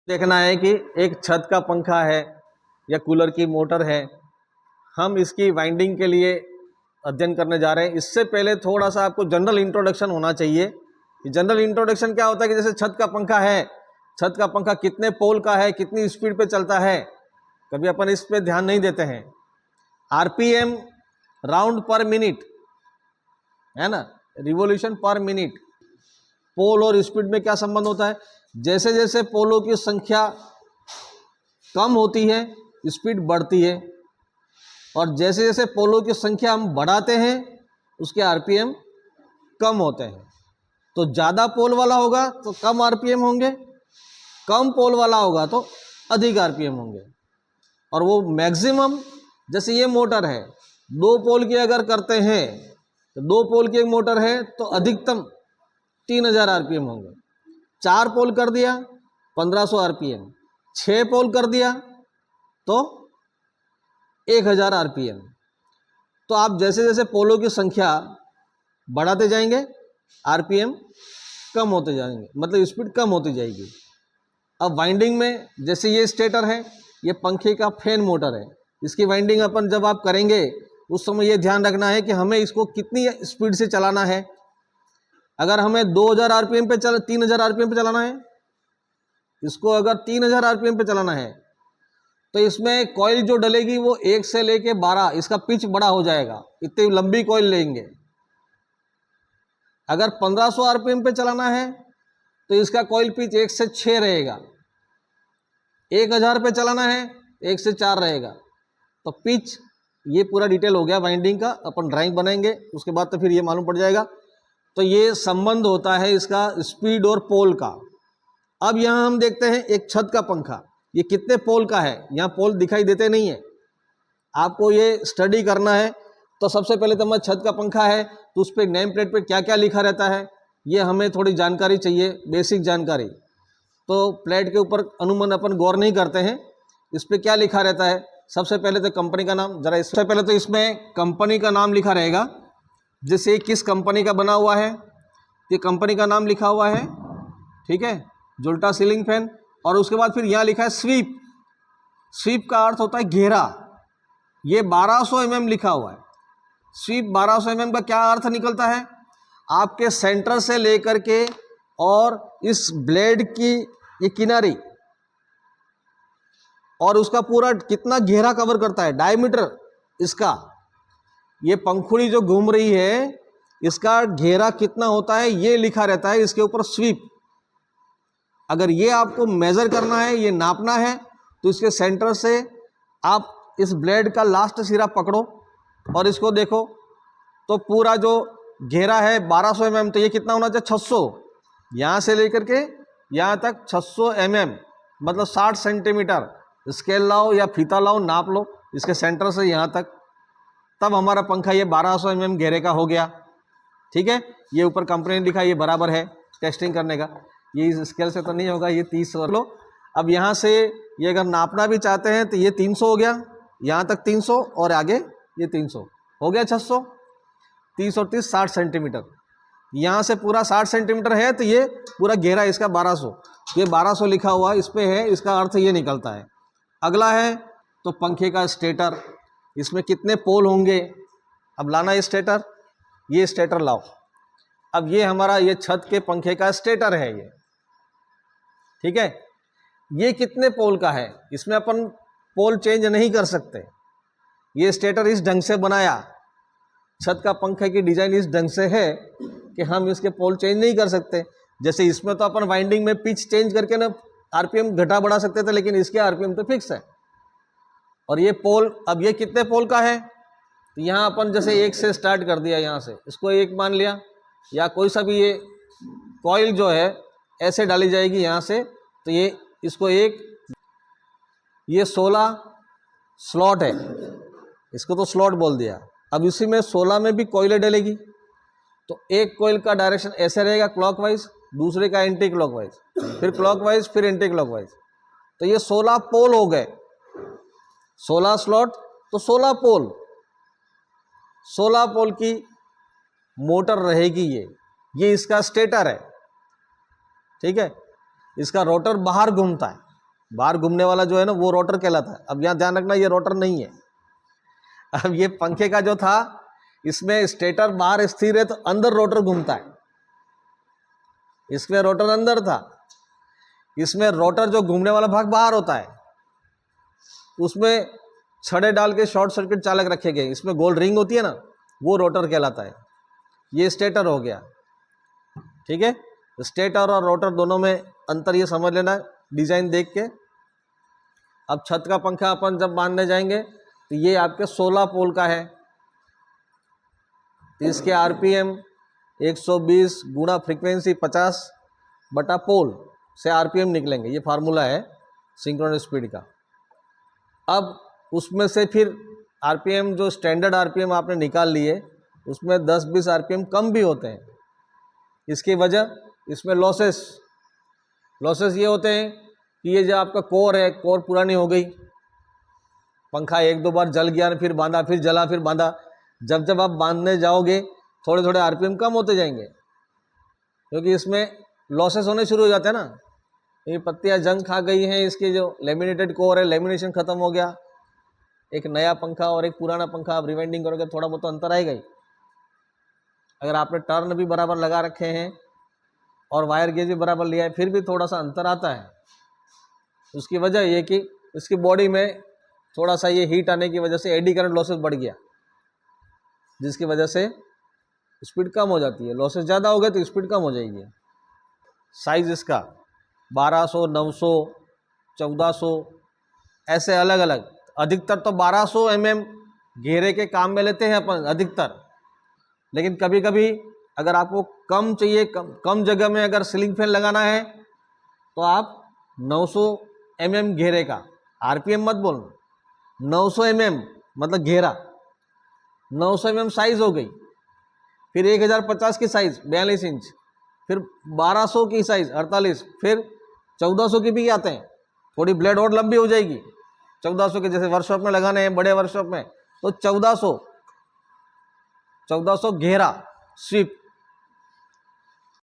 देखना है कि एक छत का पंखा है या कूलर की मोटर है, हम इसकी वाइंडिंग के लिए अध्ययन करने जा रहे हैं। इससे पहले थोड़ा सा आपको जनरल इंट्रोडक्शन होना चाहिए। जनरल इंट्रोडक्शन क्या होता है कि जैसे छत का पंखा है, छत का पंखा कितने पोल का है, कितनी स्पीड पे चलता है, कभी अपन इस पे ध्यान नहीं देते हैं। आरपीएम राउंड पर मिनट है ना, रिवॉल्यूशन पर मिनट। पोल और स्पीड में क्या संबंध होता है? जैसे जैसे पोलों की संख्या कम होती है स्पीड बढ़ती है, और जैसे जैसे पोलों की संख्या हम बढ़ाते हैं उसके आरपीएम कम होते हैं। तो ज़्यादा पोल वाला होगा तो कम आरपीएम होंगे, कम पोल वाला होगा तो अधिक आरपीएम होंगे। और वो मैक्सिमम, जैसे ये मोटर है 2 पोल की अगर करते हैं तो 2 पोल की एक मोटर है तो अधिकतम 3000 आरपीएम होंगे। 4 पोल कर दिया 1500 आरपीएम, 6 पोल कर दिया तो 1000 आरपीएम। तो आप जैसे जैसे पोलों की संख्या बढ़ाते जाएंगे आरपीएम कम होते जाएंगे, मतलब स्पीड कम होती जाएगी। अब वाइंडिंग में जैसे ये स्टेटर है, ये पंखे का फैन मोटर है, इसकी वाइंडिंग अपन जब आप करेंगे उस समय ये ध्यान रखना है कि हमें इसको कितनी स्पीड से चलाना है। अगर हमें 2000 आरपीएम पे 3000 आरपीएम पे चलाना है, इसको अगर 3000 आरपीएम पे चलाना है तो इसमें कॉइल जो डलेगी वो 1 से लेके 12, इसका पिच बड़ा हो जाएगा, इतनी लंबी कॉइल लेंगे। अगर 1500 आरपीएम पे चलाना है तो इसका कॉइल पिच 1 से 6 रहेगा। 1000 पे चलाना है 1 से 4 रहेगा। तो पिच, ये पूरा डिटेल हो गया वाइंडिंग का, अपन ड्राइंग बनाएंगे उसके बाद तो फिर ये मालूम पड़ जाएगा। तो ये संबंध होता है इसका स्पीड और पोल का। अब यहाँ हम देखते हैं एक छत का पंखा, ये कितने पोल का है। यहाँ पोल दिखाई देते नहीं है, आपको ये स्टडी करना है। तो सबसे पहले तो हमारा छत का पंखा है तो उस पर नेम प्लेट पे क्या क्या लिखा रहता है ये हमें थोड़ी जानकारी चाहिए, बेसिक जानकारी। तो प्लेट के ऊपर अनुमान अपन गौर नहीं करते हैं, इस पर क्या लिखा रहता है। सबसे पहले तो कंपनी का नाम, जरा इससे पहले तो इसमें कंपनी का नाम लिखा रहेगा, जैसे किस कंपनी का बना हुआ है, ये कंपनी का नाम लिखा हुआ है, ठीक है, जुल्टा सीलिंग फैन। और उसके बाद फिर यहाँ लिखा है स्वीप। स्वीप का अर्थ होता है घेरा, ये 1200 mm लिखा हुआ है। स्वीप 1200 mm का क्या अर्थ निकलता है? आपके सेंटर से लेकर के और इस ब्लेड की ये किनारी और उसका पूरा कितना घेरा कवर करता है, डायमीटर इसका, ये पंखुड़ी जो घूम रही है इसका घेरा कितना होता है ये लिखा रहता है इसके ऊपर स्वीप। अगर ये आपको मेजर करना है, ये नापना है, तो इसके सेंटर से आप इस ब्लेड का लास्ट सिरा पकड़ो और इसको देखो तो पूरा जो घेरा है 1200 mm, तो ये कितना होना चाहिए 600, यहाँ से लेकर के यहाँ तक 600 mm, मतलब 60 सेंटीमीटर। स्केल लाओ या फीता लाओ, नाप लो इसके सेंटर से यहाँ तक, तब हमारा पंखा ये 1200 mm घेरे का हो गया। ठीक है, ये ऊपर कंपनी ने लिखा, ये बराबर है टेस्टिंग करने का। ये इस स्केल से तो नहीं होगा, ये 30 लो। अब यहाँ से ये अगर नापना भी चाहते हैं तो ये 300 हो गया, यहाँ तक 300 और आगे ये 300 हो गया 600, 30 और 30 60 सेंटीमीटर। यहाँ से पूरा 60 सेंटीमीटर है तो ये पूरा घेरा इसका 1200, ये 1200 लिखा हुआ इस पर है, इसका अर्थ ये निकलता है। अगला है तो पंखे का स्टेटर, इसमें कितने पोल होंगे। अब लाना है स्टेटर, ये स्टेटर लाओ। अब ये हमारा ये छत के पंखे का स्टेटर है ये, ठीक है। ये कितने पोल का है, इसमें अपन पोल चेंज नहीं कर सकते। ये स्टेटर इस ढंग से बनाया, छत का पंखे की डिजाइन इस ढंग से है कि हम इसके पोल चेंज नहीं कर सकते। जैसे इसमें तो अपन वाइंडिंग में पिच चेंज करके ना आरपीएम घटा बढ़ा सकते थे, लेकिन इसके आरपीएम तो फिक्स है। और ये पोल, अब ये कितने पोल का है, तो यहाँ अपन जैसे 1 से स्टार्ट कर दिया, यहाँ से इसको 1 मान लिया, या कोई सा भी ये कॉइल जो है ऐसे डाली जाएगी यहाँ से, तो ये इसको 1, ये 16 स्लॉट है, इसको तो स्लॉट बोल दिया। अब इसी में 16 में भी कॉइलें डलेगी, तो एक कॉइल का डायरेक्शन ऐसे रहेगा क्लॉकवाइज, दूसरे का एंटी क्लॉकवाइज, फिर क्लॉकवाइज, फिर एंटी क्लॉकवाइज। तो ये 16 पोल हो गए, 16 स्लॉट तो 16 पोल, 16 पोल की मोटर रहेगी ये इसका स्टेटर है, ठीक है। इसका रोटर बाहर घूमता है, बाहर घूमने वाला जो है ना वो रोटर कहलाता है। अब यहाँ ध्यान रखना ये रोटर नहीं है। अब ये पंखे का जो था इसमें स्टेटर बाहर स्थिर है तो अंदर रोटर घूमता है, इसमें रोटर अंदर था, इसमें रोटर जो घूमने वाला भाग बाहर होता है, उसमें छड़े डाल के शॉर्ट सर्किट चालक रखे गए, इसमें गोल रिंग होती है ना वो रोटर कहलाता है। ये स्टेटर हो गया, ठीक है। स्टेटर और रोटर दोनों में अंतर ये समझ लेना डिजाइन देख के। अब छत का पंखा अपन जब बांधने जाएंगे तो ये आपके 16 पोल का है, तो इसके आरपीएम 120 गुणा फ्रीक्वेंसी 50 बटा पोल से आरपीएम निकलेंगे। ये फार्मूला है सिंक्रोनस स्पीड का। अब उसमें से फिर आरपीएम जो स्टैंडर्ड आरपीएम आपने निकाल लिए उसमें 10-20 आरपीएम कम भी होते हैं। इसकी वजह इसमें लॉसेस ये होते हैं कि ये जो आपका कोर है, कोर पुरानी हो गई, पंखा 1-2 बार जल गया, फिर बांधा, फिर जला, फिर बांधा। जब आप बांधने जाओगे थोड़े थोड़े आरपीएम कम होते जाएंगे, क्योंकि इसमें लॉसेस होने शुरू हो जाते हैं ना। ये पत्तियां जंग खा गई हैं, इसके जो लेमिनेटेड कोर है लेमिनेशन खत्म हो गया। एक नया पंखा और एक पुराना पंखा आप रिवाइंडिंग करोगे थोड़ा बहुत तो अंतर आएगा ही। अगर आपने टर्न भी बराबर लगा रखे हैं और वायर गेज भी बराबर लिया है फिर भी थोड़ा सा अंतर आता है। उसकी वजह ये कि इसकी बॉडी में थोड़ा सा ये हीट आने की वजह से एडी करंट लॉसेस बढ़ गया, जिसकी वजह से स्पीड कम हो जाती है। लॉसेस ज़्यादा हो गए तो स्पीड कम हो जाएगी। साइज़ इसका 1200, 900, 1400 ऐसे अलग अलग। अधिकतर तो 1200 mm घेरे के काम में लेते हैं अपन अधिकतर, लेकिन कभी कभी अगर आपको कम चाहिए, कम जगह में अगर सीलिंग फैन लगाना है तो आप 900 mm घेरे का, आरपीएम मत बोलना, 900 mm मतलब घेरा, 900 mm साइज हो गई। फिर 1050 की साइज 42 इंच, फिर 1200 की साइज 48, फिर 1400 की भी आते हैं। थोड़ी ब्लेड और लंबी हो जाएगी 1400 के, जैसे वर्कशॉप में लगाने हैं बड़े वर्कशॉप में तो 1400 घेरा स्वीप